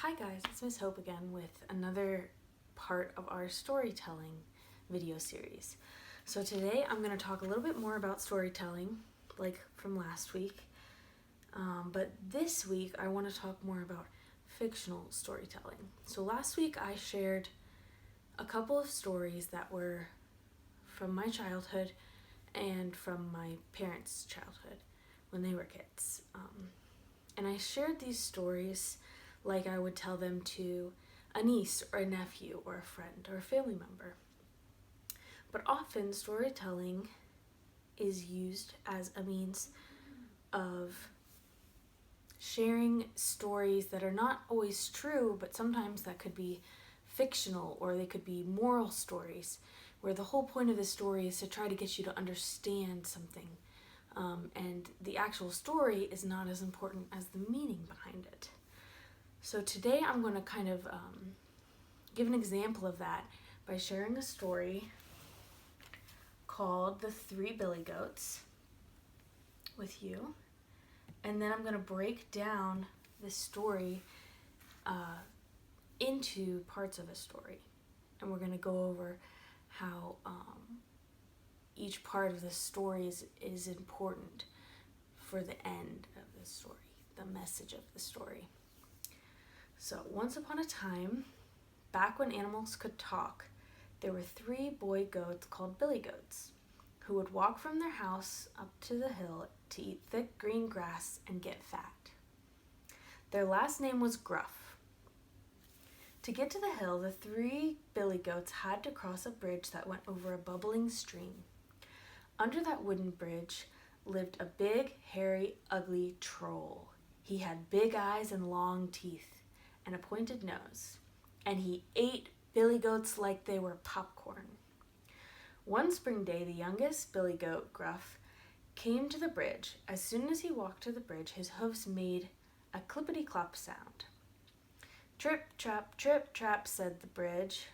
Hi guys, it's Miss Hope again with another part of our storytelling video series. So today I'm going to talk a little bit more about storytelling, like from last week. But this week I want to talk more about fictional storytelling. So last week I shared a couple of stories that were from my childhood and from my parents' childhood when they were kids. And I shared these stories like I would tell them to a niece or a nephew or a friend or a family member. But often storytelling is used as a means of sharing stories that are not always true, but sometimes that could be fictional, or they could be moral stories where the whole point of the story is to try to get you to understand something. And the actual story is not as important as the meaning behind it. So today I'm going to kind of give an example of that by sharing a story called The Three Billy Goats with you. And then I'm going to break down this story into parts of a story. And we're going to go over how each part of the story is important for the end of the story, the message of the story. So, once upon a time, back when animals could talk, there were three boy goats called Billy Goats who would walk from their house up to the hill to eat thick green grass and get fat. Their last name was Gruff. To get to the hill, the three Billy Goats had to cross a bridge that went over a bubbling stream. Under that wooden bridge lived a big, hairy, ugly troll. He had big eyes and long teeth and a pointed nose, and he ate Billy Goats like they were popcorn. One spring day, the youngest Billy Goat, Gruff, came to the bridge. As soon as he walked to the bridge, his hoofs made a clippity-clop sound. Trip, trap, said the bridge.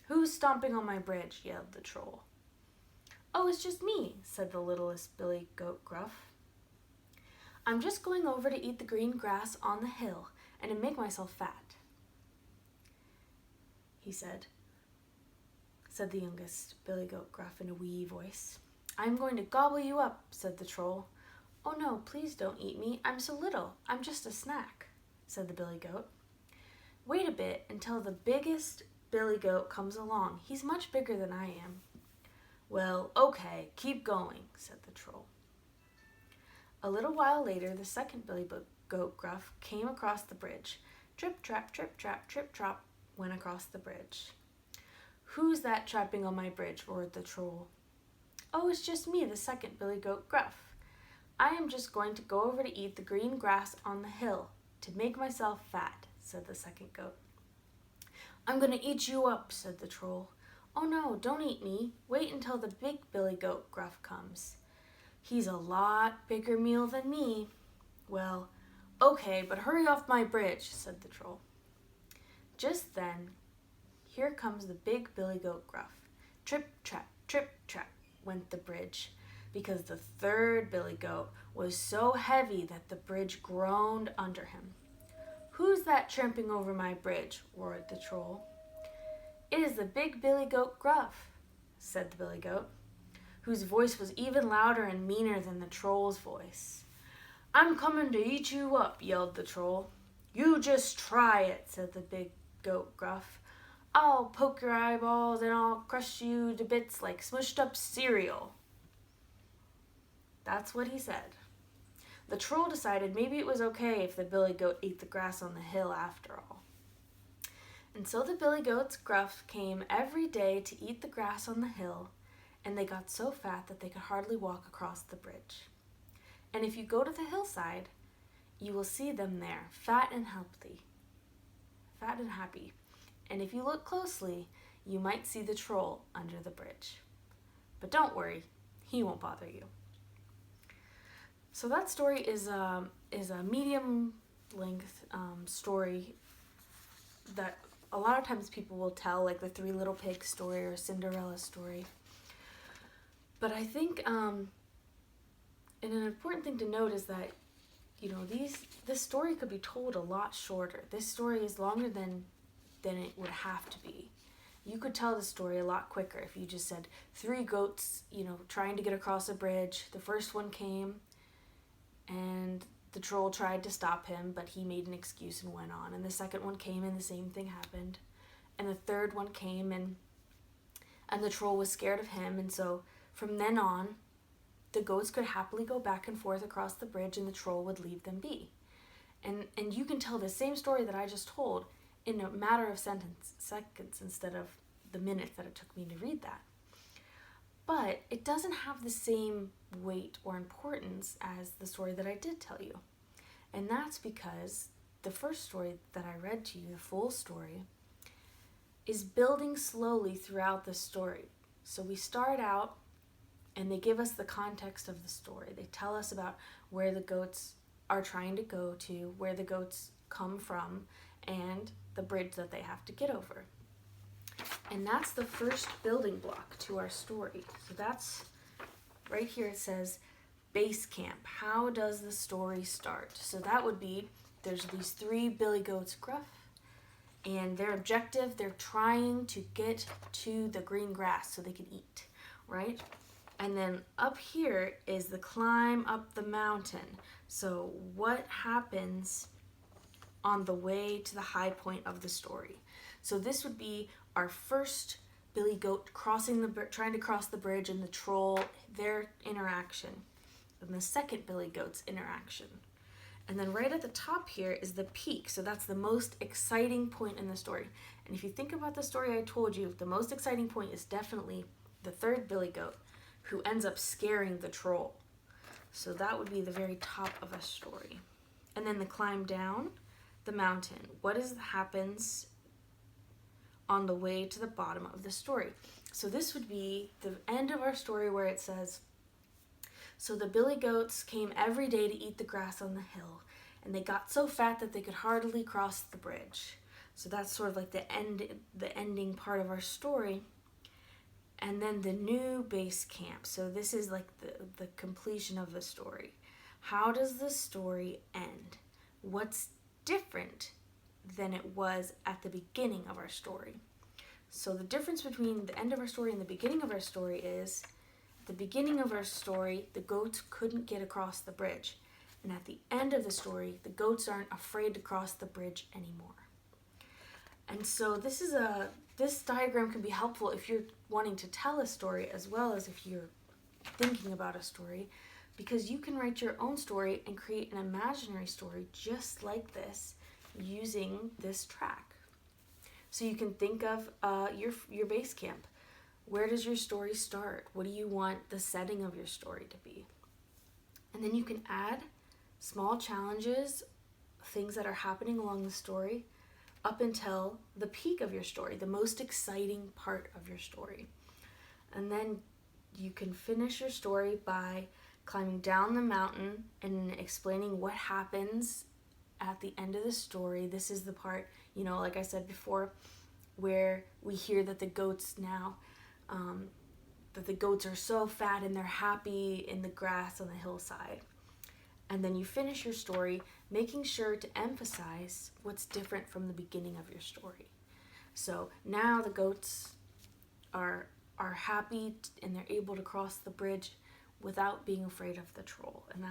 Who's stomping on my bridge? Yelled the troll. Oh, it's just me, said the littlest Billy Goat, Gruff. I'm just going over to eat the green grass on the hill and to make myself fat, he said the youngest Billy Goat, Gruff, in a wee voice. I'm going to gobble you up, said the troll. Oh no, please don't eat me. I'm so little. I'm just a snack, said the Billy Goat. Wait a bit until the biggest Billy Goat comes along. He's much bigger than I am. Well, okay, keep going, said the troll. A little while later, the second Billy Goat, Gruff, came across the bridge. Trip, trap, went across the bridge. Who's that trapping on my bridge? Roared the troll. Oh, it's just me, the second Billy Goat, Gruff. I am just going to go over to eat the green grass on the hill to make myself fat, said the second goat. I'm going to eat you up, said the troll. Oh no, don't eat me. Wait until the big Billy Goat, Gruff, comes. He's a lot bigger meal than me. Well, okay, but hurry off my bridge, said the troll. Just then, here comes the big Billy Goat, Gruff. Trip, trap, went the bridge, because the third Billy Goat was so heavy that the bridge groaned under him. Who's that tramping over my bridge? Roared the troll. It is the big Billy Goat, Gruff, said the Billy Goat, whose voice was even louder and meaner than the troll's voice. I'm coming to eat you up, yelled the troll. You just try it, said the big Goat, Gruff. I'll poke your eyeballs and I'll crush you to bits like smushed up cereal. That's what he said. The troll decided maybe it was okay if the Billy Goat ate the grass on the hill after all. And so the Billy Goats, Gruff, came every day to eat the grass on the hill, and they got so fat that they could hardly walk across the bridge. And if you go to the hillside, you will see them there, fat and happy. And if you look closely, you might see the troll under the bridge. But don't worry, he won't bother you. So that story is a medium length story that a lot of times people will tell, like the Three Little Pigs story or Cinderella story. But I think and an important thing to note is that this story could be told a lot shorter. This story is longer than it would have to be. You could tell the story a lot quicker if you just said 3 goats, trying to get across a bridge. The first one came, and the troll tried to stop him, but he made an excuse and went on. And the second one came, and the same thing happened. And the third one came, and the troll was scared of him. And so from then on, the goats could happily go back and forth across the bridge, and the troll would leave them be. And you can tell the same story that I just told in a matter of seconds instead of the minutes that it took me to read that. But it doesn't have the same weight or importance as the story that I did tell you. And that's because the first story that I read to you, the full story, is building slowly throughout the story. So we start out, and they give us the context of the story. They tell us about where the goats are trying to go to, where the goats come from, and the bridge that they have to get over. And that's the first building block to our story. So that's right here. It says base camp. How does the story start? So that would be, there's these 3 billy goats, Gruff, and their objective, they're trying to get to the green grass so they can eat, right? And then up here is the climb up the mountain. So what happens on the way to the high point of the story? So this would be our first billy goat trying to cross the bridge, and the troll, their interaction. And the second billy goat's interaction. And then right at the top here is the peak. So that's the most exciting point in the story. And if you think about the story I told you, the most exciting point is definitely the third billy goat, who ends up scaring the troll. So that would be the very top of a story. And then the climb down the mountain. What happens on the way to the bottom of the story? So this would be the end of our story, where it says, so the billy goats came every day to eat the grass on the hill, and they got so fat that they could hardly cross the bridge. So that's sort of like the ending part of our story. And then the new base camp. So this is like the completion of the story. How does the story end? What's different than it was at the beginning of our story? So the difference between the end of our story and the beginning of our story is, at the beginning of our story, the goats couldn't get across the bridge. And at the end of the story, the goats aren't afraid to cross the bridge anymore. And so this diagram can be helpful if you're wanting to tell a story, as well as if you're thinking about a story, because you can write your own story and create an imaginary story just like this using this track. So you can think of your base camp. Where does your story start? What do you want the setting of your story to be? And then you can add small challenges, things that are happening along the story, up until the peak of your story, the most exciting part of your story. And then you can finish your story by climbing down the mountain and explaining what happens at the end of the story. This is the part, like I said before, where we hear that the goats now, that the goats are so fat and they're happy in the grass on the hillside. And then you finish your story making sure to emphasize what's different from the beginning of your story. So now the goats are happy and they're able to cross the bridge without being afraid of the troll. And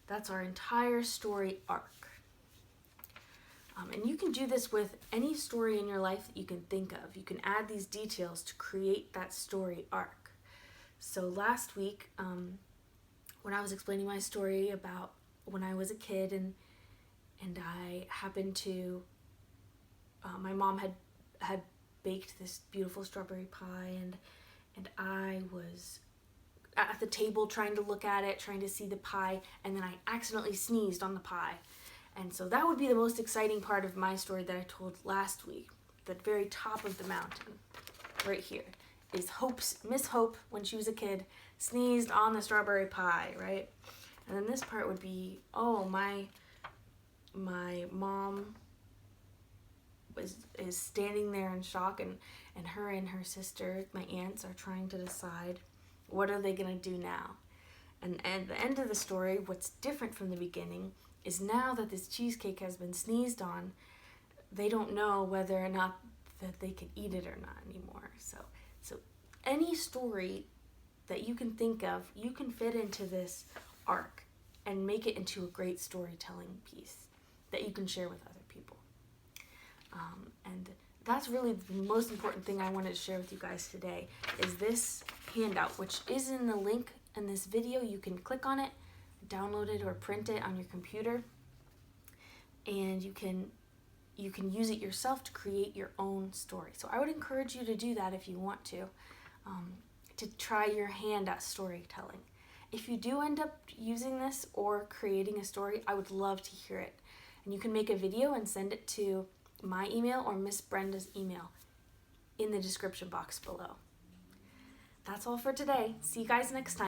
that's our entire story arc. And you can do this with any story in your life that you can think of. You can add these details to create that story arc. So last week, when I was explaining my story about when I was a kid and I happened to, my mom had baked this beautiful strawberry pie, and I was at the table trying to look at it, trying to see the pie, and then I accidentally sneezed on the pie. And so that would be the most exciting part of my story that I told last week. The very top of the mountain, right here, is Miss Hope, when she was a kid, sneezed on the strawberry pie, right? And then this part would be, my mom is standing there in shock, and her sister, my aunts, are trying to decide what are they going to do now. And at the end of the story, what's different from the beginning is now that this cheesecake has been sneezed on, they don't know whether or not that they can eat it or not anymore. So any story that you can think of, you can fit into this arc and make it into a great storytelling piece that you can share with other people. And that's really the most important thing I wanted to share with you guys today, is this handout, which is in the link in this video. You can click on it, download it, or print it on your computer, and you can use it yourself to create your own story. So I would encourage you to do that if you want to try your hand at storytelling. If you do end up using this or creating a story, I would love to hear it. And you can make a video and send it to my email or Miss Brenda's email in the description box below. That's all for today. See you guys next time.